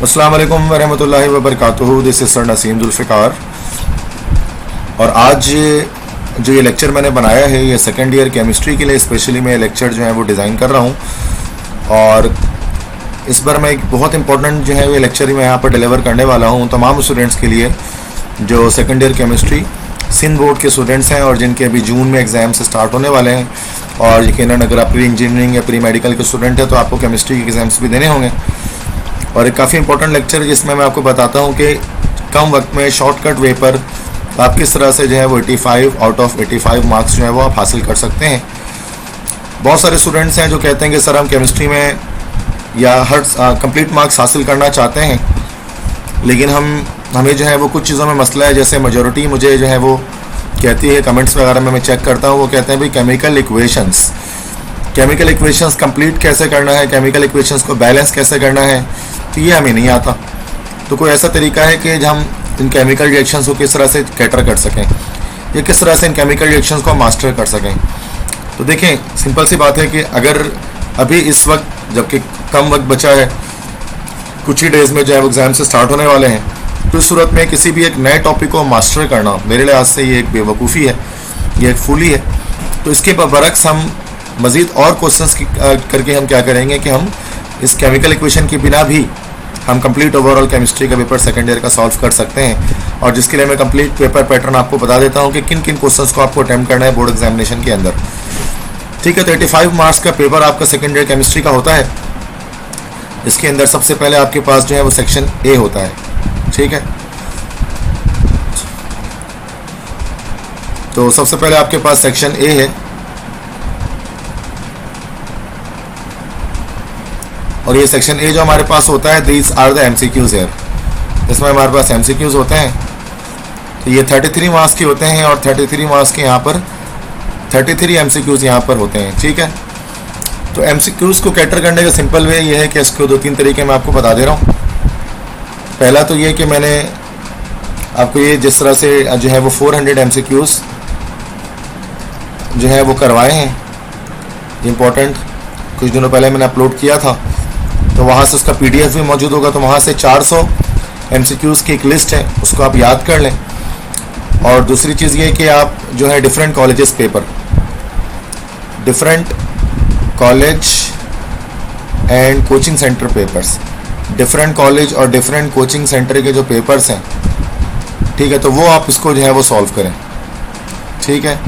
अस्सलाम वालेकुम वरहमतुल्लाहि वबरकातुहू। This is sir Naseem Zulfikar. और आज जो ये लेक्चर मैंने बनाया है ये सेकेंड ईयर केमिस्ट्री के लिए स्पेशली मैं लेक्चर जो है वो डिज़ाइन कर रहा हूँ। और इस बार मैं एक बहुत इंपॉर्टेंट जो है ये लेक्चर मैं यहाँ पर डिलीवर करने वाला हूँ तमाम स्टूडेंट्स के लिए जो second year chemistry Sindh board के स्टूडेंट्स हैं और जिनके अभी जून में एग्ज़ाम्स स्टार्ट होने वाले हैं। और यकीनन अगर आप प्री इंजीनियरिंग या प्री मेडिकल के स्टूडेंट हैं तो आपको केमिस्ट्री के एग्ज़ाम्स भी देने होंगे। और एक काफ़ी इंपॉर्टेंट लेक्चर है जिसमें मैं आपको बताता हूँ कि कम वक्त में शॉर्टकट वे पर आप किस तरह से जो है वो 85 आउट ऑफ 85 मार्क्स जो है वो आप हासिल कर सकते हैं। बहुत सारे स्टूडेंट्स हैं जो कहते हैं कि सर हम केमिस्ट्री में या हर कंप्लीट मार्क्स हासिल करना चाहते हैं, लेकिन हमें जो है वो कुछ चीज़ों में मसला है। जैसे मेजॉरिटी मुझे जो है वो कहती है कमेंट्स वगैरह में मैं चेक करता हूँ, वो कहते हैं भाई केमिकल इक्वेशंस कंप्लीट कैसे करना है, केमिकल इक्वेशंस को बैलेंस कैसे करना है, तो ये हमें नहीं आता। तो कोई ऐसा तरीका है कि हम इन केमिकल रिएक्शंस को किस तरह से कैटर कर सकें या किस तरह से इन केमिकल रिएक्शंस को मास्टर कर सकें। तो देखें, सिंपल सी बात है कि अगर अभी इस वक्त जबकि कम वक्त बचा है, कुछ ही डेज़ में जो है वो एग्ज़ाम से स्टार्ट होने वाले हैं, तो इस सूरत में किसी भी एक नए टॉपिक को मास्टर करना मेरे लिहाज से ये एक बेवकूफ़ी है, ये एक फूली है। तो इसके बरक्स हम मज़ीद और क्वेश्चंस करके हम क्या करेंगे कि हम इस केमिकल इक्वेशन के बिना भी हम कंप्लीट ओवरऑल केमिस्ट्री का पेपर सेकंड ईयर का सॉल्व कर सकते हैं। और जिसके लिए मैं कंप्लीट पेपर पैटर्न आपको बता देता हूं कि किन किन क्वेश्चंस को आपको अटेम्प्ट करना है बोर्ड एग्जामिनेशन के अंदर। ठीक है, तो 85 मार्क्स का पेपर आपका सेकंड ईयर केमिस्ट्री का होता है। इसके अंदर सबसे पहले आपके पास जो है वो सेक्शन ए होता है। ठीक है, तो सबसे पहले आपके पास सेक्शन ए है और ये सेक्शन ए जो हमारे पास होता है, these are the MCQs here. इसमें हमारे पास एमसीक्यूज होते हैं। तो ये 33 मार्क्स के होते हैं और 33 मार्क्स के यहाँ पर 33 एमसीक्यूज यहाँ पर होते हैं। ठीक है, तो एमसीक्यूज को कैटर करने का सिंपल वे ये है कि इसको 2-3 तरीके मैं आपको बता दे रहा हूँ। पहला तो ये कि मैंने आपको ये जिस तरह से जो है वो 400 एमसीक्यूज जो है वो करवाए हैं इम्पोर्टेंट, कुछ दिनों पहले मैंने अपलोड किया था, तो वहाँ से उसका पीडीएफ भी मौजूद होगा। तो वहाँ से 400 एमसीक्यूज़ की एक लिस्ट है, उसको आप याद कर लें। और दूसरी चीज़ ये कि आप जो है different colleges paper, different college and coaching centre papers, different college और डिफरेंट कोचिंग सेंटर के जो पेपर्स हैं, ठीक है, तो वो आप इसको जो है वो सॉल्व करें। ठीक है,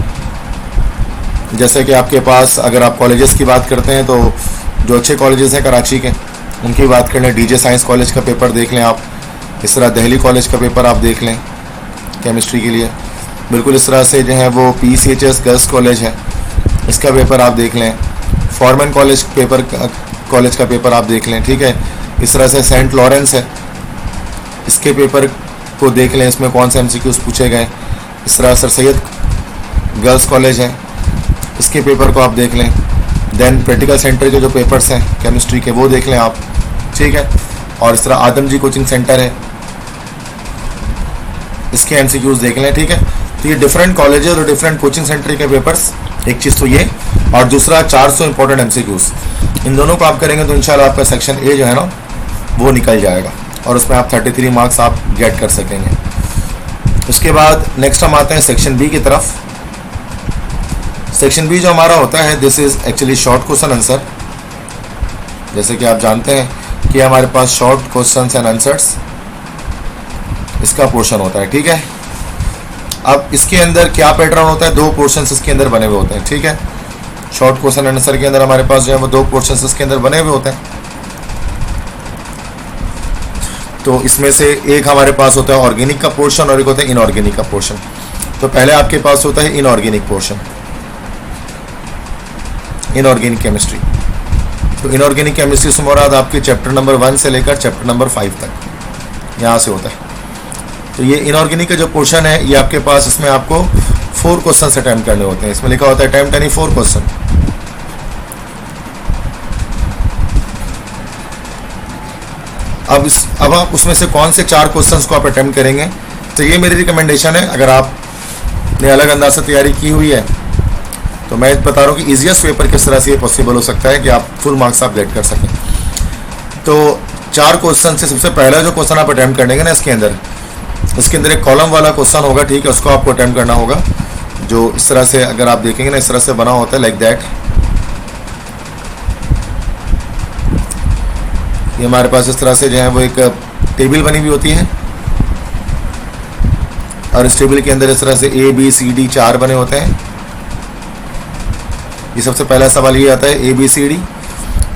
जैसे कि आपके पास अगर आप कॉलेजेस की बात करते हैं तो जो अच्छे कॉलेजेस हैं कराची के उनकी बात कर लें। डीजे साइंस कॉलेज का पेपर देख लें आप, इस तरह दिल्ली कॉलेज का पेपर आप देख लें केमिस्ट्री के लिए। बिल्कुल इस तरह से जो है वो PCHS गर्ल्स कॉलेज है, इसका पेपर आप देख लें। फॉरमैन कॉलेज का पेपर आप देख लें। ठीक है, इस तरह से सेंट लॉरेंस है, इसके पेपर को देख लें, इसमें कौन से MCQs पूछे गए। इस तरह सर सैयद गर्ल्स कॉलेज है, इसके पेपर को आप देख लें। देन प्रैक्टिकल सेंटर के जो पेपर्स हैं केमिस्ट्री के वो देख लें आप। ठीक है, और इस तरह आदम जी कोचिंग सेंटर है, इसके MCQs देख लें। ठीक है, तो ये डिफरेंट कॉलेजेस और डिफरेंट कोचिंग सेंटर के पेपर्स, एक चीज़ तो ये, और दूसरा 400 इंपॉर्टेंट MCQs। इन दोनों को आप करेंगे तो इंशाल्लाह आपका सेक्शन ए जो है ना वो निकल जाएगा और उसमें आप 33 मार्क्स आप गेट कर सकेंगे। उसके बाद नेक्स्ट हम आते हैं सेक्शन बी की तरफ। सेक्शन बी जो हमारा होता है, this is actually short question answer. जैसे कि आप जानते हैं कि हमारे पास शॉर्ट क्वेश्चंस एंड आंसर्स इसका पोर्शन होता है। ठीक है, अब इसके अंदर क्या पैटर्न होता है, 2 पोर्शंस इसके अंदर बने हुए होते हैं। ठीक है, शॉर्ट क्वेश्चन एंड आंसर के अंदर हमारे पास जो है वो 2 पोर्शंस इसके अंदर बने हुए होते हैं। तो इसमें से एक हमारे पास होता है ऑर्गेनिक का पोर्शन और एक होता है इनऑर्गेनिक का पोर्शन। तो पहले आपके पास होता है इनऑर्गेनिक पोर्शन, इनऑर्गेनिक केमिस्ट्री। तो इनऑर्गेनिक केमिस्ट्री से मुराद आपके चैप्टर नंबर 1 से लेकर चैप्टर नंबर 5 तक यहाँ से होता है। तो ये इनऑर्गेनिक का जो पोर्शन है ये आपके पास, इसमें आपको 4 क्वेश्चन अटैम्प्ट करने होते हैं। इसमें लिखा होता है अटैम्प्ट यानी 4 क्वेश्चन। अब आप उसमें से कौन से 4 क्वेश्चंस को आप अटैम्प्ट करेंगे, तो ये मेरी रिकमेंडेशन है। अगर आपने अलग अंदाज से तैयारी की हुई है तो मैं बता रहा हूँ कि ईजीएस्ट वे पर किस तरह से ये पॉसिबल हो सकता है कि आप फुल मार्क्स आप गेट कर सकें। तो 4 क्वेश्चन से सबसे पहला जो क्वेश्चन आप अटेम्प्ट करेंगे ना इसके अंदर एक कॉलम वाला क्वेश्चन होगा, ठीक है, उसको आपको अटेम्प्ट करना होगा। जो इस तरह से अगर आप देखेंगे ना, इस तरह से बना होता है, लाइक दैट। ये हमारे पास इस तरह से जो है वो एक टेबल बनी हुई होती है, और इस टेबल के अंदर इस तरह से ABCD 4 बने होते हैं। ये सबसे पहला सवाल ये आता है ABCD,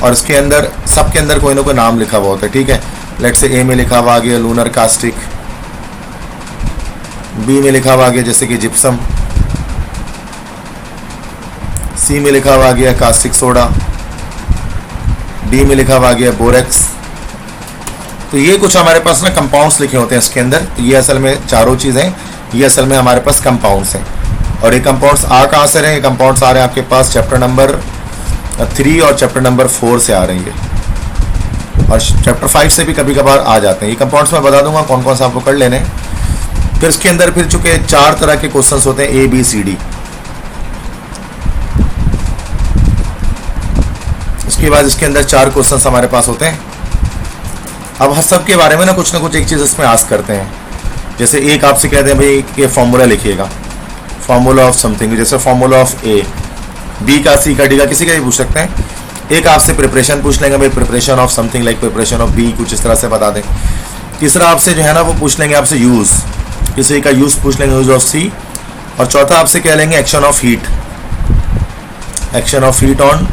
और इसके अंदर सबके अंदर कोई ना कोई नाम लिखा हुआ होता है, ठीक है। लेट से A में लिखा हुआ आ गया लूनर कास्टिक, B में लिखा हुआ आ गया जैसे कि जिप्सम, C में लिखा हुआ आ गया कास्टिक सोडा, D में लिखा हुआ आ गया बोरेक्स। तो ये कुछ हमारे पास ना कंपाउंड्स लिखे होते हैं इसके अंदर। तो ये असल में चारों चीज़ें, ये असल में हमारे पास कंपाउंड्स हैं। और ये कंपाउंड्स आ कहाँ से रहे हैं? ये कंपाउंड्स आ रहे हैं आपके पास चैप्टर नंबर 3 और चैप्टर नंबर 4 से आ रही है, और चैप्टर 5 से भी कभी कभार आ जाते हैं। ये कंपाउंड्स मैं बता दूंगा कौन कौन सा आपको कर लेने हैं। फिर इसके अंदर फिर चूंकि 4 तरह के क्वेश्चंस होते हैं ABCD। उसके बाद इसके अंदर 4 क्वेश्चंस हमारे पास होते हैं। अब हर सब के बारे में ना कुछ एक चीज़ इसमें आस्क करते हैं। जैसे एक आपसे कहते हैं भाई कि फॉर्मूला लिखिएगा, फॉर्मूला ऑफ समथिंग, जैसे फॉर्मूला ऑफ A, B का, C का, D का, किसी का भी पूछ सकते हैं। एक आपसे प्रिपरेशन पूछ लेंगे भाई, preparation of something like preparation of B, कुछ इस तरह से बता दें। तीसरा आपसे जो है ना वो पूछ लेंगे आपसे यूज़, किसी का यूज़ पूछ लेंगे, यूज़ ऑफ C। और चौथा आपसे कह लेंगे action of heat, action of heat on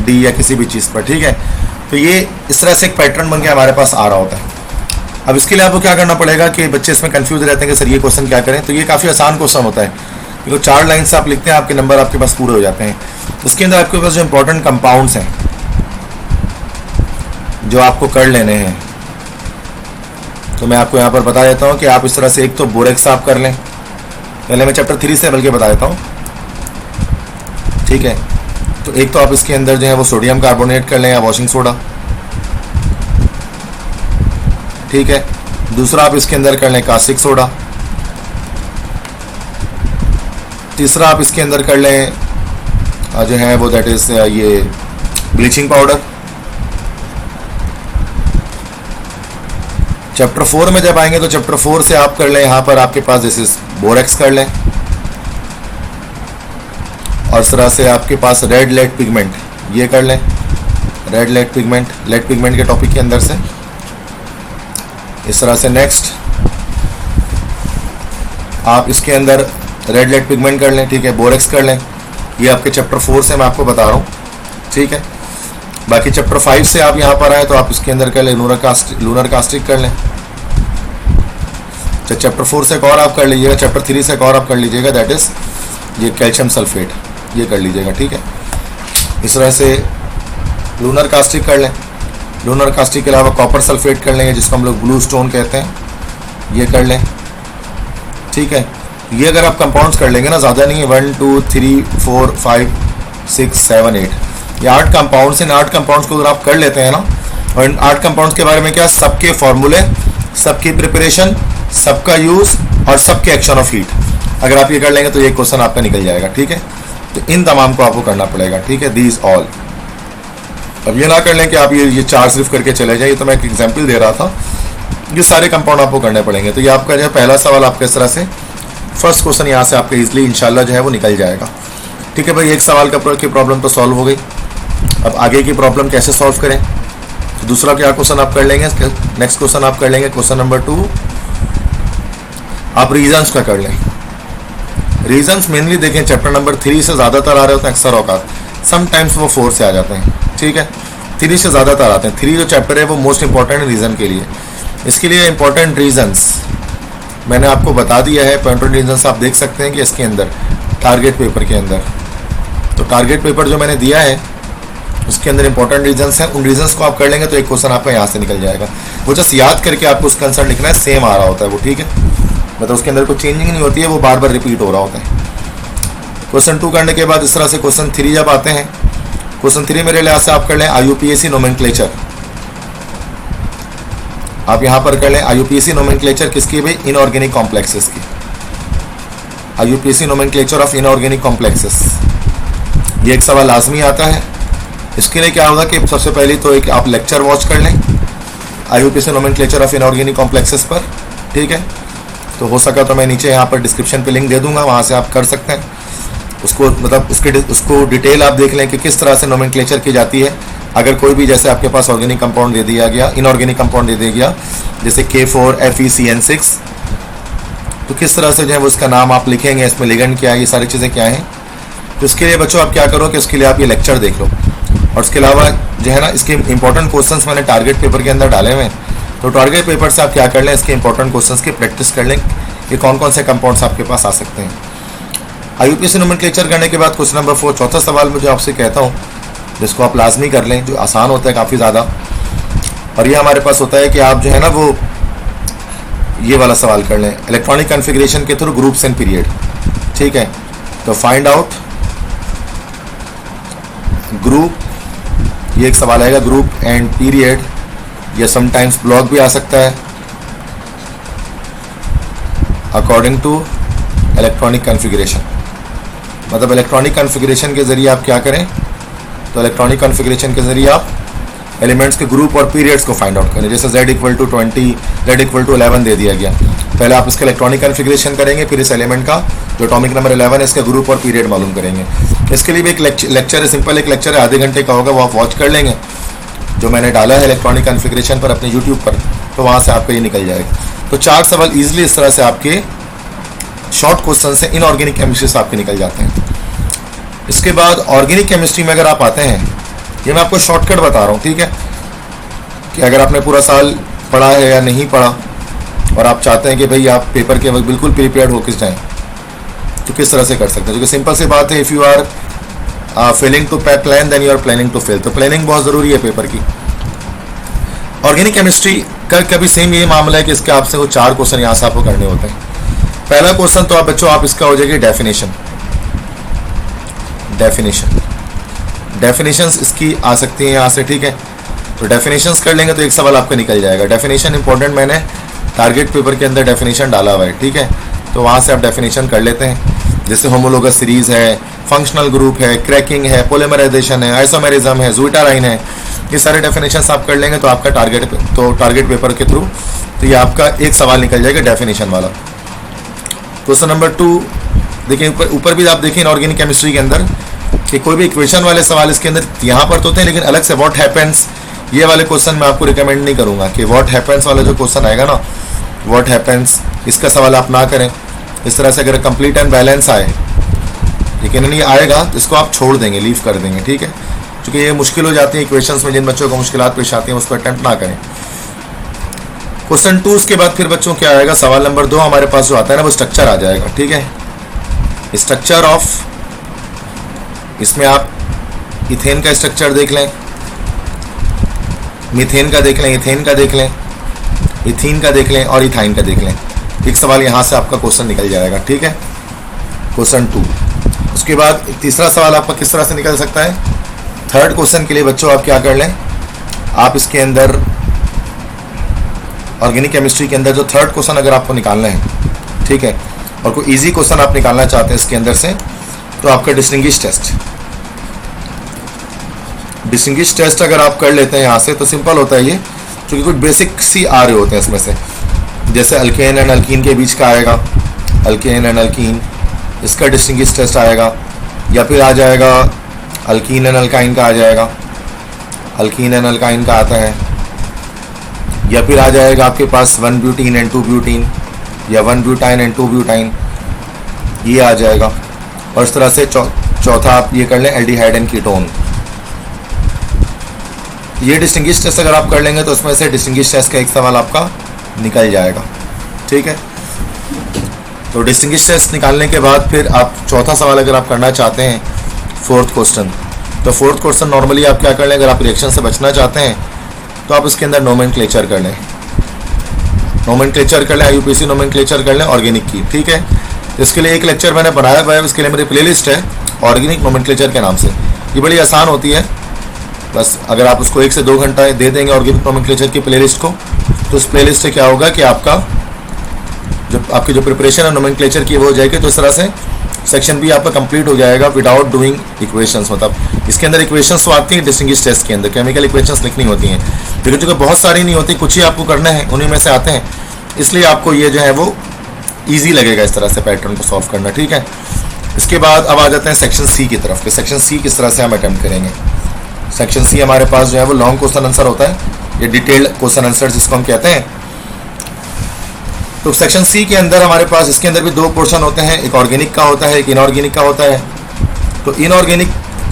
D या किसी भी चीज़ पर, ठीक है। तो ये इस तरह से एक पैटर्न बन के हमारे पास आ रहा होता है। अब इसके लिए आपको क्या करना पड़ेगा कि बच्चे इसमें कंफ्यूज रहते हैं कि सर ये क्वेश्चन क्या करें। तो ये काफ़ी आसान क्वेश्चन होता है, क्योंकि 4 लाइन से आप लिखते हैं, आपके नंबर आपके पास पूरे हो जाते हैं। उसके अंदर आपके पास जो इंपॉर्टेंट कंपाउंड्स हैं जो आपको कर लेने हैं, तो मैं आपको यहाँ पर बता देता हूँ कि आप इस तरह से एक तो बोरेक्स आप कर लें। पहले मैं चैप्टर 3 से बल्कि बता देता हूँ, ठीक है। तो एक तो आप इसके अंदर जो है वो सोडियम कार्बोनेट कर लें या वॉशिंग सोडा, ठीक है। दूसरा आप इसके अंदर कर लें कास्टिक सोडा। तीसरा आप इसके अंदर कर लें जो है वो दैट इज ये ब्लीचिंग पाउडर। चैप्टर 4 में जब आएंगे तो चैप्टर 4 से आप कर लें, यहाँ पर आपके पास जैसे बोरेक्स कर लें, और इस तरह से आपके पास रेड लेड पिगमेंट ये कर लें, रेड लेड पिगमेंट के टॉपिक के अंदर से इस तरह से। नेक्स्ट आप इसके अंदर रेड लेड पिगमेंट कर लें, ठीक है, बोरेक्स कर लें। ये आपके चैप्टर 4 से मैं आपको बता रहा हूँ, ठीक है। बाकी चैप्टर 5 से आप यहाँ पर आए तो आप इसके अंदर कर लें लूनर कास्टिक कर लें। चैप्टर 4 से एक और आप कर लीजिएगा, चैप्टर 3 से एक और आप कर लीजिएगा, दैट इज़ ये कैल्शियम सल्फेट, ये कर लीजिएगा, ठीक है। इस तरह से लूनर कास्टिक कर लें। लूनर कास्टिक के अलावा कॉपर सल्फेट कर लेंगे, जिसको हम लोग ब्लू स्टोन कहते हैं, ये कर लें, ठीक है। ये अगर आप कंपाउंड्स कर लेंगे ना, ज़्यादा नहीं है, 1 2 3 4 5 6 7 8, ये 8 कंपाउंड्स हैं। 8 कंपाउंड्स को अगर आप कर लेते हैं ना, और इन 8 कंपाउंड्स के बारे में क्या, सबके फॉर्मूले, सबकी प्रिपरेशन, सबका यूज़ और सबके एक्शन ऑफ हीट, अगर आप ये कर लेंगे तो ये क्वेश्चन आपका निकल जाएगा, ठीक है। तो इन तमाम को आपको करना पड़ेगा, ठीक है, दीज ऑल। अब ये ना कर लें कि आप ये 4 सिर्फ करके चले जाइए, तो मैं एक एग्जांपल दे रहा था, ये सारे कंपाउंड आपको करने पड़ेंगे। तो ये आपका जो है पहला सवाल आपका इस तरह से, फर्स्ट क्वेश्चन यहाँ से आपका इजीली इंशाल्लाह जो है वो निकल जाएगा, ठीक है भाई। एक सवाल की प्रॉब्लम तो सॉल्व हो गई। अब आगे की प्रॉब्लम कैसे सॉल्व करें, तो दूसरा क्या क्वेश्चन आप कर लेंगे, नेक्स्ट क्वेश्चन आप कर लेंगे, क्वेश्चन नंबर 2 आप रीजन्स का कर लें। रीजन्स मेनली देखें चैप्टर नंबर 3 से ज़्यादातर आ रहे होते हैं अक्सर औकात, समटाइम्स वो 4 से आ जाते हैं, ठीक है। 3 से ज़्यादातर आते हैं। 3 जो चैप्टर है वो मोस्ट इंपॉर्टेंट है रीज़न के लिए। इसके लिए इंपॉर्टेंट रीजन्स मैंने आपको बता दिया है। इंपॉर्टेंट रीजन्स आप देख सकते हैं कि इसके अंदर टारगेट पेपर के अंदर, तो टारगेट पेपर जो मैंने दिया है उसके अंदर इंपॉर्टेंट रीजन्स हैं। उन रीजन्स को आप कर लेंगे तो एक क्वेश्चन आपका यहाँ से निकल जाएगा। वो जस्ट याद करके आपको उसका आंसर लिखना है, सेम आ रहा होता है वो, ठीक है, मतलब उसके अंदर कोई चेंजिंग नहीं होती है, वो बार बार रिपीट हो रहा होता है। क्वेश्चन 2 करने के बाद इस तरह से क्वेश्चन 3 जब आते हैं, क्वेश्चन 3 मेरे लिहाज से आप कर लें IUPAC नोमेनक्लेचर। आप यहाँ पर कर लें IUPAC नोमेनक्लेचर किसकी भाई, इनऑर्गेनिक कॉम्प्लेक्सेस की। IUPAC nomenclature of inorganic complexes, ये एक सवाल लाजमी आता है। इसके लिए क्या होगा कि सबसे पहले तो एक आप लेक्चर वॉच कर लें IUPAC nomenclature of inorganic complexes पर, ठीक है। तो हो सका तो मैं नीचे यहाँ पर डिस्क्रिप्शन पे लिंक दे दूंगा, वहाँ से आप कर सकते हैं उसको, मतलब उसको डिटेल आप देख लें कि किस तरह से नोमेनक्लेचर की जाती है। अगर कोई भी जैसे आपके पास ऑर्गेनिक कंपाउंड दे दिया गया, इनऑर्गेनिक कंपाउंड दे दिया गया, जैसे K4FeCN6, तो किस तरह से जो है वो उसका नाम आप लिखेंगे, इसमें लिगेंड क्या है, ये सारी चीज़ें क्या हैं। तो इसके लिए बच्चों आप क्या करो कि उसके लिए आप ये लेक्चर देख लो, और उसके अलावा जो है ना इसके इंपॉर्टेंट क्वेश्चंस मैंने टारगेट पेपर के अंदर डाले हुए हैं। तो टारगेट पेपर से आप क्या कर लें, इसके इंपॉर्टेंट क्वेश्चंस की प्रैक्टिस कर लें कि कौन कौन से कंपाउंड्स आपके पास आ सकते हैं। IUPAC नोमेनक्लेचर करने के बाद क्वेश्चन नंबर 4, चौथा सवाल मुझे आपसे कहता हूँ, जिसको आप लाजमी कर लें, जो आसान होता है काफ़ी ज़्यादा। और ये हमारे पास होता है कि आप जो है ना वो ये वाला सवाल कर लें, इलेक्ट्रॉनिक कॉन्फ़िगरेशन के थ्रू ग्रुप्स एंड पीरियड, ठीक है। तो फाइंड आउट ग्रुप, ये एक सवाल आएगा, ग्रुप एंड पीरियड, या समटाइम्स ब्लॉक भी आ सकता है, अकॉर्डिंग टू इलेक्ट्रॉनिक कॉन्फ़िगरेशन। मतलब इलेक्ट्रॉनिक कॉन्फ़िगरेशन के ज़रिए आप क्या करें, तो इलेक्ट्रॉनिक कॉन्फ़िगरेशन के ज़रिए आप एलिमेंट्स के ग्रुप और पीरियड्स को फाइंड आउट करें। जैसे Z = 20, Z = 11 दे दिया गया, पहले आप इसका इलेक्ट्रॉनिक कॉन्फ़िगरेशन करेंगे, फिर इस एलिमेंट का जो एटॉमिक नंबर 11 है इसका ग्रुप और पीरियड मालूम करेंगे। इसके लिए भी एक लेक्चर है, सिंपल एक लेक्चर है, आधे घंटे का होगा, वो आप वॉच कर लेंगे, जो मैंने डाला है इलेक्ट्रॉनिक कॉन्फ़िगरेशन पर अपने यूट्यूब पर, तो वहाँ से आपका ये निकल जाएगा। तो 4 सवाल ईजिली इस तरह से आपके शॉर्ट क्वेश्चन से इनऑर्गेनिक केमिस्ट्री से आपके निकल जाते हैं। इसके बाद ऑर्गेनिक केमिस्ट्री में अगर आप आते हैं, ये मैं आपको शॉर्टकट बता रहा हूँ, ठीक है, कि अगर आपने पूरा साल पढ़ा है या नहीं पढ़ा और आप चाहते हैं कि भाई आप पेपर के वक्त बिल्कुल प्रिपेयर्ड होकर जाएं, तो किस तरह से कर सकते हैं। क्योंकि सिंपल सी बात है, if you are failing to plan then you are planning to fail. तो प्लानिंग बहुत ज़रूरी है पेपर की। ऑर्गेनिक केमिस्ट्री का कभी सेम ये मामला है कि इसके आपसे वो 4 क्वेश्चन यहाँ से आपको करने होते हैं। पहला क्वेश्चन तो आप बच्चों आप इसका हो जाएगी डेफिनेशंस इसकी आ सकती हैं यहाँ से, ठीक है। तो डेफिनेशंस कर लेंगे तो एक सवाल आपका निकल जाएगा। डेफिनेशन इंपॉर्टेंट, मैंने टारगेट पेपर के अंदर डेफिनेशन डाला हुआ है, ठीक है। तो वहाँ से आप डेफिनेशन कर लेते हैं, जैसे होमोलोगस सीरीज़ है, फंक्शनल ग्रुप है, क्रैकिंग है, पोलीमराइजेशन है, आइसोमेरिज्म है, ज़्विटाराइन है, ये सारे डेफिनेशंस आप कर लेंगे तो आपका टारगेट पेपर के थ्रू तो ये आपका एक सवाल निकल जाएगा डेफिनेशन वाला। क्वेश्चन नंबर 2 देखिए, ऊपर भी आप देखिए इनऑर्गेनिक केमिस्ट्री के अंदर कि कोई भी इक्वेशन वाले सवाल इसके अंदर यहाँ पर तो होते हैं, लेकिन अलग से व्हाट हैपेंस ये वाले क्वेश्चन मैं आपको रिकमेंड नहीं करूँगा कि व्हाट हैपेंस वाला जो क्वेश्चन आएगा ना, व्हाट हैपेंस, इसका सवाल आप ना करें। इस तरह से अगर कंप्लीट एंड बैलेंस आए, लेकिन ये आएगा तो इसको आप छोड़ देंगे, लीव कर देंगे, ठीक है, क्योंकि ये मुश्किल हो जाती है इक्वेशंस में, जिन बच्चों को मुश्किलात पेश आती हैं उसको अटेम्प्ट ना करें। क्वेश्चन 2 उसके बाद फिर बच्चों क्या आएगा, सवाल नंबर 2 हमारे पास जो आता है ना वो स्ट्रक्चर आ जाएगा, ठीक है। स्ट्रक्चर ऑफ, इसमें आप इथेन का स्ट्रक्चर देख लें, मीथेन का देख लें, इथेन का देख लें, इथीन का देख लें और इथाइन का देख लें। एक सवाल यहाँ से आपका क्वेश्चन निकल जाएगा, ठीक है, क्वेश्चन 2। उसके बाद तीसरा सवाल आपका किस तरह से निकल सकता है। थर्ड क्वेश्चन के लिए बच्चों आप क्या कर लें, आप इसके अंदर ऑर्गेनिक केमिस्ट्री के अंदर जो थर्ड क्वेश्चन अगर आपको निकालना है, ठीक है, और कोई इजी क्वेश्चन आप निकालना चाहते हैं इसके अंदर से, तो आपका डिस्टिंग्विश टेस्ट अगर आप कर लेते हैं यहाँ से तो सिंपल होता है ये, क्योंकि कुछ बेसिक सी आ रहे होते हैं इसमें से, जैसे अल्केन एंड अल्कीन के बीच का आएगा, अल्केन एंड अल्कीन, इसका डिस्टिंग्विश टेस्ट आएगा, या फिर आ जाएगा अल्कीन एंड अल्काइन का आ जाएगा, अल्कीन एंड अल्काइन का आता है, या फिर आ जाएगा आपके पास 1 ब्यूटीन एंड 2 ब्यूटीन, या 1 ब्यूटाइन एंड 2 ब्यूटाइन, ये आ जाएगा। और इस तरह से चौथा आप ये कर लें एल्डिहाइड एंड कीटोन। ये डिस्टिंग्विश टेस्ट अगर आप कर लेंगे तो उसमें से डिस्टिंग्विश टेस्ट का एक सवाल आपका निकल जाएगा, ठीक है। तो डिस्टिंग्विश टेस्ट निकालने के बाद फिर आप चौथा सवाल अगर आप करना चाहते हैं, फोर्थ क्वेश्चन, तो फोर्थ क्वेश्चन नॉर्मली आप क्या कर लें, अगर आप रिएक्शन से बचना चाहते हैं तो आप इसके अंदर नोमेनक्लेचर कर लें, IUPAC नोमेनक्लेचर कर लें ऑर्गेनिक की, ठीक है। इसके लिए एक लेक्चर मैंने बनाया हुआ है, इसके लिए मेरी प्लेलिस्ट है ऑर्गेनिक नोमेनक्लेचर के नाम से, ये बड़ी आसान होती है। बस अगर आप उसको 1 से 2 घंटा दे देंगे ऑर्गेनिक नोमेनक्लेचर की प्लेलिस्ट को, तो उस प्लेलिस्ट से क्या होगा कि आपका आपकी जो प्रिपरेशन है नोमेनक्लेचर की वो हो जाएगी। तो इस तरह से सेक्शन बी आपका कंप्लीट हो जाएगा विदाउट डूइंग इक्वेशंस। मतलब इसके अंदर इक्वेशंस तो आती हैं डिस्टिंग्विश टेस्ट के अंदर, केमिकल इक्वेशंस लिखनी होती हैं, लेकिन जो बहुत सारी नहीं होती, कुछ ही आपको करना है, उन्हीं में से आते हैं, इसलिए आपको ये जो है वो ईजी लगेगा इस तरह से पैटर्न को सॉल्व करना। ठीक है, इसके बाद अब आ जाते हैं सेक्शन सी की तरफ कि सेक्शन सी किस तरह से हम अटेम्प्ट करेंगे। सेक्शन सी हमारे पास जो है वो लॉन्ग क्वेश्चन आंसर होता है, ये डिटेल्ड क्वेश्चन आंसर जिसको हम कहते हैं। तो सेक्शन सी के अंदर हमारे पास इसके अंदर भी दो पोर्शन होते हैं, एक ऑर्गेनिक का होता है, एक इनऑर्गेनिक का होता है। तो इनऑर्गेनिक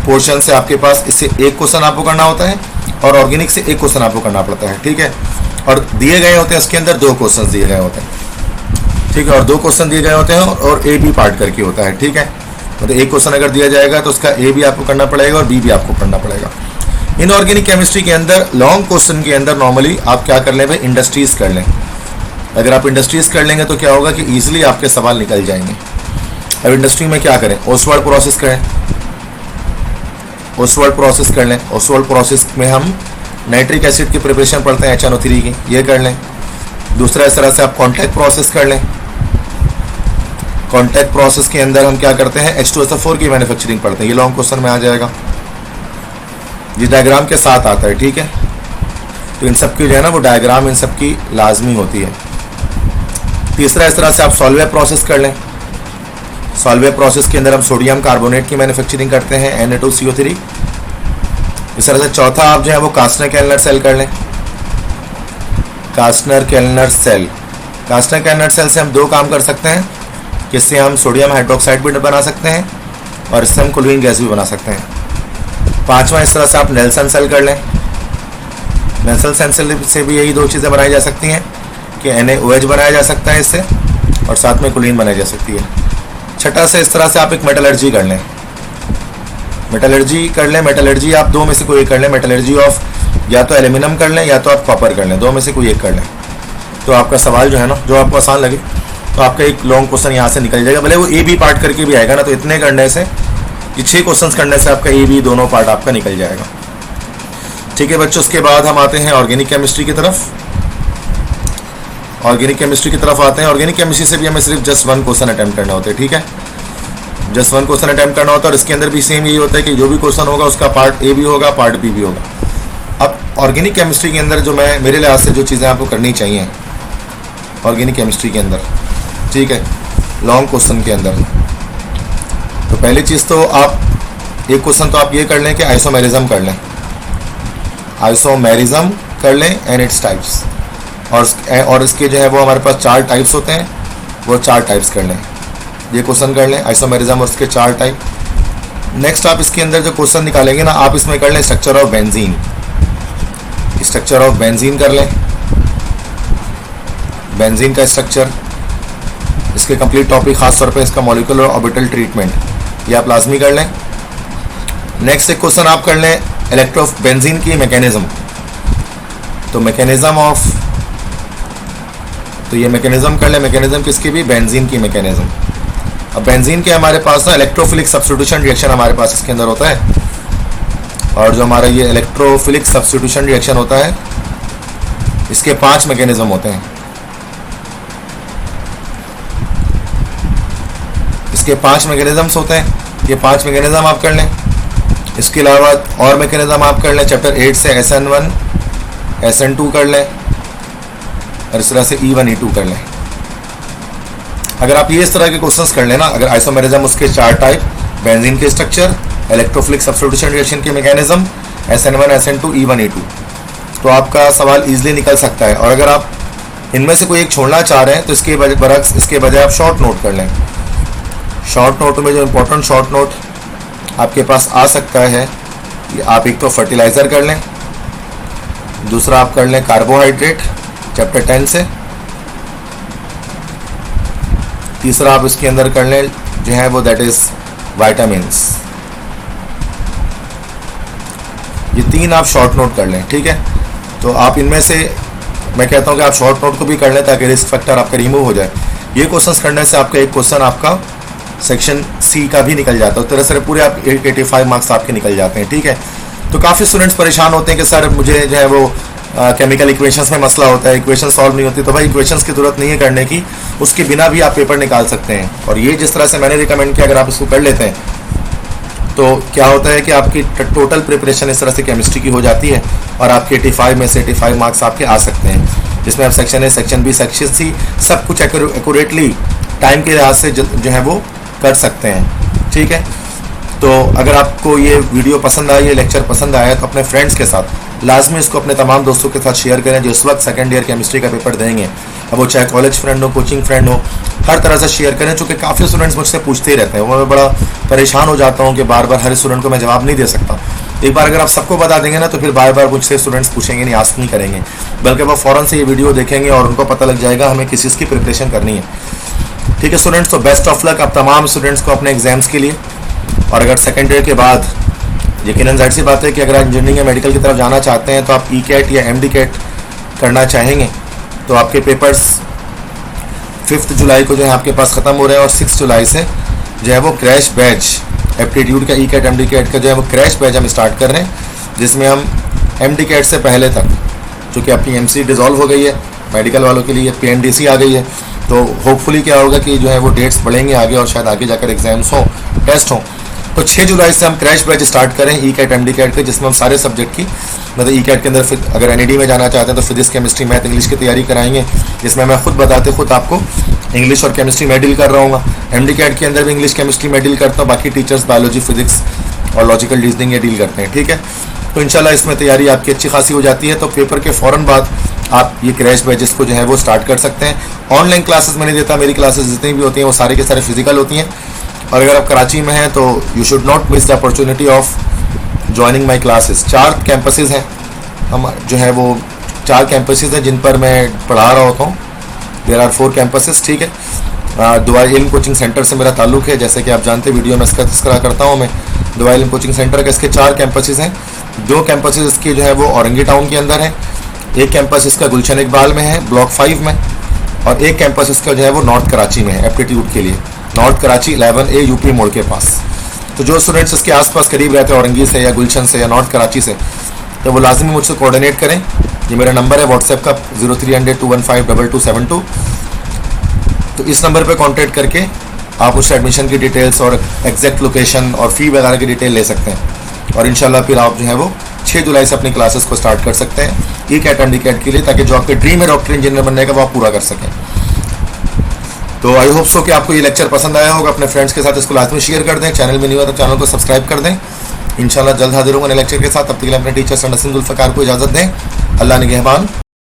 पोर्शन से आपके पास इससे एक क्वेश्चन आपको करना होता है और ऑर्गेनिक से एक क्वेश्चन आपको करना पड़ता है। ठीक है, और दिए गए होते हैं इसके अंदर दो क्वेश्चन दिए गए होते हैं। ठीक है, और दो क्वेश्चन दिए गए होते हैं और ए बी पार्ट करके होता है। ठीक है, मतलब एक क्वेश्चन अगर दिया जाएगा तो उसका ए भी आपको करना पड़ेगा और बी भी आपको करना पड़ेगा। इनऑर्गेनिक केमिस्ट्री के अंदर लॉन्ग क्वेश्चन के अंदर नॉर्मली आप क्या कर लें भाई, इंडस्ट्रीज कर लें। अगर आप इंडस्ट्रीज कर लेंगे तो क्या होगा कि ईजिली आपके सवाल निकल जाएंगे। अब इंडस्ट्री में क्या करें, ओसवाल्ड प्रोसेस करें, ओसवाल्ड प्रोसेस कर लें। ओसवाल्ड प्रोसेस में हम नाइट्रिक एसिड की प्रिपरेशन पढ़ते हैं HNO3 की, ये कर लें। दूसरा इस तरह से आप कॉन्टैक्ट प्रोसेस कर लें। कॉन्टैक्ट प्रोसेस के अंदर हम क्या करते हैं, H2SO4 की मैन्युफैक्चरिंग पढ़ते हैं, ये लॉन्ग क्वेश्चन में आ जाएगा, ये डायग्राम के साथ आता है। ठीक है, तो इन सब की जो है ना वो डायग्राम इन सब की लाजमी होती है। तीसरा इस तरह से आप सॉल्वे प्रोसेस कर लें। सॉल्वे प्रोसेस के अंदर हम सोडियम कार्बोनेट की मैन्युफैक्चरिंग करते हैं, Na2CO3। इस तरह से चौथा आप जो है वो कास्टनर केल्नर सेल कर लें। कास्टनर केल्नर सेल, कास्टनर केल्नर सेल से हम दो काम कर सकते हैं, जिससे हम सोडियम हाइड्रोक्साइड भी बना सकते हैं और इससे हम क्लोरीन गैस भी बना सकते हैं। पांचवा इस तरह से आप नेल्सन सेल कर लें। नेल्सन सेल से भी यही दो चीज़ें बनाई जा सकती हैं कि NaOH बनाया जा सकता है इससे, और साथ में क्लोरीन बनाई जा सकती है। छठा से इस तरह से आप एक मेटलर्जी कर लें। मेटलर्जी कर लें, मेटलर्जी आप दो में से कोई एक कर लें। मेटलर्जी ऑफ या तो एल्यूमिनियम कर लें या तो आप कॉपर कर लें, दो में से कोई एक कर लें। तो आपका सवाल जो है ना, जो आपको आसान लगे, तो आपका एक लॉन्ग क्वेश्चन यहाँ से निकल जाएगा। भले वो ए बी पार्ट करके भी आएगा ना, तो इतने करने से, ये 6 क्वेश्चन करने से आपका ए बी दोनों पार्ट आपका निकल जाएगा। ठीक है बच्चों, उसके बाद हम आते हैं ऑर्गेनिक केमिस्ट्री की तरफ। ऑर्गेनिक केमिस्ट्री की तरफ आते हैं। ऑर्गेनिक केमिस्ट्री से भी हमें सिर्फ जस्ट 1 क्वेश्चन अटैम्प्ट करना होता है। ठीक है, जस्ट 1 क्वेश्चन अटैम्प्ट करना होता है, और इसके अंदर भी सेम यही होता है कि जो भी क्वेश्चन होगा उसका पार्ट ए भी होगा, पार्ट बी भी होगा। अब ऑर्गेनिक केमिस्ट्री के अंदर जो मैं मेरे लिहाज से जो चीज़ें आपको करनी चाहिए ऑर्गेनिक केमिस्ट्री के अंदर, ठीक है, लॉन्ग क्वेश्चन के अंदर, तो पहली चीज़ तो आप एक क्वेश्चन तो आप ये कर लें कि आइसोमेरिज्म कर लें। आइसोमेरिज्म कर लें एंड इट्स टाइप्स, और इसके जो है वो हमारे पास 4 टाइप्स होते हैं, वो 4 टाइप्स कर लें। ये क्वेश्चन कर लें आइसोमेरिज्म और उसके 4 टाइप। नेक्स्ट आप इसके अंदर जो क्वेश्चन निकालेंगे ना, आप इसमें कर लें structure of benzene. Structure of benzene कर लें, बेंजीन का स्ट्रक्चर, इसके कंप्लीट टॉपिक, खासतौर पे इसका मॉलिक्यूलर ऑर्बिटल ट्रीटमेंट, ये आप लाजमी कर लें। नेक्स्ट एक क्वेश्चन आप कर लें इलेक्ट्रो बेंजीन की मैकेनिज्म। तो मैकेनिज्म ऑफ, तो ये मैकेनिज्म कर लें, मैकेनिज्म किसकी भी, बेंजीन की मैकेनिज्म। अब बेंजीन के हमारे पास ना इलेक्ट्रोफिलिक सब्स्टिट्यूशन रिएक्शन हमारे पास इसके अंदर होता है, और जो हमारा ये इलेक्ट्रोफिलिक सब्स्टिट्यूशन रिएक्शन होता है, इसके 5 मैकेनिज्म होते हैं। इसके 5 मैकेनिज्म्स होते हैं, ये 5 मैकेनिज्म आप कर लें। इसके अलावा और मैकेनिज्म आप कर लें चैप्टर 8 से SN1 SN2 कर लें, और इस तरह से E1 E2 कर लें। अगर आप ये इस तरह के क्वेश्चंस कर लेना, अगर आइसोमेरिज्म उसके 4 टाइप, बेंजीन के स्ट्रक्चर, इलेक्ट्रोफिलिक सब्स्टिट्यूशन रिएक्शन के mechanism, SN1 SN2 E1 E2, तो आपका सवाल इजीली निकल सकता है। और अगर आप इनमें से कोई एक छोड़ना चाह रहे हैं तो इसके बजाय आप शॉर्ट नोट कर लें। शॉर्ट नोट में जो इम्पोर्टेंट शॉर्ट नोट आपके पास आ सकता है, आप एक तो फर्टिलाइज़र कर लें, दूसरा आप कर लें कार्बोहाइड्रेट चैप्टर 10 से, तीसरा आप इसके अंदर कर लें जो है वो दैट इज़ वाइटामिन्स। ये 3 आप शॉर्ट नोट कर लें। ठीक है, तो आप इनमें से मैं कहता हूँ कि आप शॉर्ट नोट को भी कर लें ताकि रिस्क फैक्टर आपका रिमूव हो जाए। ये क्वेश्चंस करने से आपका एक क्वेश्चन आपका सेक्शन सी का भी निकल जाता है, तरह से पूरे आप 85 मार्क्स आपके निकल जाते हैं। ठीक है, तो काफ़ी स्टूडेंट्स परेशान होते हैं कि सर मुझे जो है वो केमिकल इक्वेशंस में मसला होता है, इक्वेशन सॉल्व नहीं होती, तो भाई इक्वेशंस की जरूरत नहीं है करने की, उसके बिना भी आप पेपर निकाल सकते हैं। और ये जिस तरह से मैंने रिकमेंड किया, अगर आप इसको कर लेते हैं तो क्या होता है कि आपकी टोटल प्रिपरेशन इस तरह से केमिस्ट्री की हो जाती है और आपके 85 में से 85 मार्क्स आपके आ सकते हैं, जिसमें आप section A, section B, section C सब कुछ एक्यूरेटली टाइम के लिहाज से जो है वो कर सकते हैं। ठीक है, तो अगर आपको ये वीडियो पसंद आया, ये लेक्चर पसंद आया, तो अपने फ्रेंड्स के साथ लाजमी इसको अपने तमाम दोस्तों के साथ शेयर करें जो इस वक्त सेकेंड ईयर केमिस्ट्री का पेपर देंगे। अब वो चाहे कॉलेज फ्रेंड हो, कोचिंग फ्रेंड हो, हर तरह से शेयर करें, चूँकि काफ़ी स्टूडेंट्स मुझसे पूछते ही रहते हैं। वो मैं बड़ा परेशान हो जाता हूँ कि बार बार हर स्टूडेंट को मैं जवाब नहीं दे सकता। एक बार अगर आप सबको बता देंगे ना, तो फिर बार बार मुझसे स्टूडेंट्स पूछेंगे नहीं, आस्क नहीं करेंगे, बल्कि वो फ़ौरन से ये वीडियो देखेंगे और उनको पता लग जाएगा हमें किस चीज़ की प्रिपरेशन करनी है। ठीक है स्टूडेंट्स, तो बेस्ट ऑफ लक आप तमाम स्टूडेंट्स को अपने एग्जाम्स के लिए। और अगर सेकेंड ईयर के बाद यकीनन जाहिर सी बात है कि अगर आप इंजीनियरिंग या मेडिकल की तरफ जाना चाहते हैं, तो आप ई-कैट या एम-डी-कैट करना चाहेंगे, तो आपके पेपर्स 5 जुलाई को जो है आपके पास ख़त्म हो रहे हैं और 6 जुलाई से जो है वो क्रैश बैच एप्टीट्यूड का ई-कैट एम-डी-कैट का जो है वो क्रैश बैच हम स्टार्ट कर रहे हैं, जिसमें हम एम-डी-कैट से पहले तक, चूँकि अपनी एम-सी डिज़ोल्व हो गई है मेडिकल वालों के लिए, पी-एन-डी-सी आ गई है, तो होपफुली क्या होगा कि जो है वो डेट्स बढ़ेंगे आगे और शायद आगे जाकर एग्जाम्स हों, टेस्ट हों। तो 6 जुलाई से हम क्रैश बैच स्टार्ट करें ई-कैट एम-डी-कैट के, जिसमें हम सारे सब्जेक्ट की, मतलब ई-कैट के अंदर अगर एन-ई-डी में जाना चाहते हैं तो फिजिक्स, केमिस्ट्री, मैथ, इंग्लिश की तैयारी कराएंगे, जिसमें मैं खुद बताते खुद आपको इंग्लिश और केमिस्ट्री में डील कर रहा हूँ। एम-डी-कैट के अंदर भी इंग्लिश केमिस्ट्री में डील करता हूँ, बाकी टीचर्स बायोलॉजी, फिजिक्स और लॉजिकल रीजनिंग ये डील करते हैं। ठीक है, तो इंशाल्लाह इसमें तैयारी आपकी अच्छी खासी हो जाती है। तो पेपर के फ़ौरन बाद आप ये क्रैश बैचेस को जो है वो स्टार्ट कर सकते हैं। ऑनलाइन क्लासेस मैं नहीं देता, मेरी क्लासेस जितनी भी होती हैं वो सारे के सारे फिजिकल होती हैं। और अगर आप कराची में हैं तो you should not miss the opportunity of joining my classes. 4 campuses हैं, हम जो है वो 4 कैंपसेस हैं जिन पर मैं पढ़ा रहा होता हूँ। There are 4 campuses. ठीक है, दुआ इल्म कोचिंग सेंटर से मेरा ताल्लुक़ है, जैसे कि आप जानते हैं वीडियो में इसका तस्करा करता हूँ मैं। दुआ इल्म कोचिंग सेंटर के इसके 4 कैंपसेस हैं। 2 कैंपसेस इसके जो है वो औरंगी टाउन के अंदर है, एक कैंपस इसका गुलशन इकबाल में है ब्लॉक 5 में, और एक कैंपस इसका जो है वो नॉर्थ कराची में है एप्टीट्यूड के लिए, नॉर्थ कराची 11A यूपी मोड़ के पास। तो जो स्टूडेंट्स इसके आसपास करीब रहते हैं औरंगी से या गुलशन से या नॉर्थ कराची से, तो वो लाजमी मुझसे कोऑर्डिनेट करें। ये मेरा नंबर है व्हाट्सएप का 0300-215-2272। तो इस नंबर पर कॉन्टैक्ट करके आप उससे एडमिशन की डिटेल्स और एग्जैक्ट लोकेशन और फ़ी वगैरह की डिटेल ले सकते हैं। और इंशाल्लाह फिर आप जो है वो 6 जुलाई से अपनी क्लासेस को स्टार्ट कर सकते हैं ई-कैट एम-डी-कैट के लिए, ताकि जो आपके ड्रीम है डॉक्टर इंजीनियर बनने का वो आप पूरा कर सकें। तो आई होप सो कि आपको ये लेक्चर पसंद आया होगा। अपने फ्रेंड्स के साथ इसको लाजमी शेयर कर दें। चैनल में नहीं हुआ तो चैनल को सब्सक्राइब कर दें। इंशाल्लाह जल्द हाजिर होंगे नए लेक्चर के साथ। तब तक के लिए अपने टीचर सर नसीम जुल्फ़िकार को इजाज़त दें। अल्लाह निगहबान।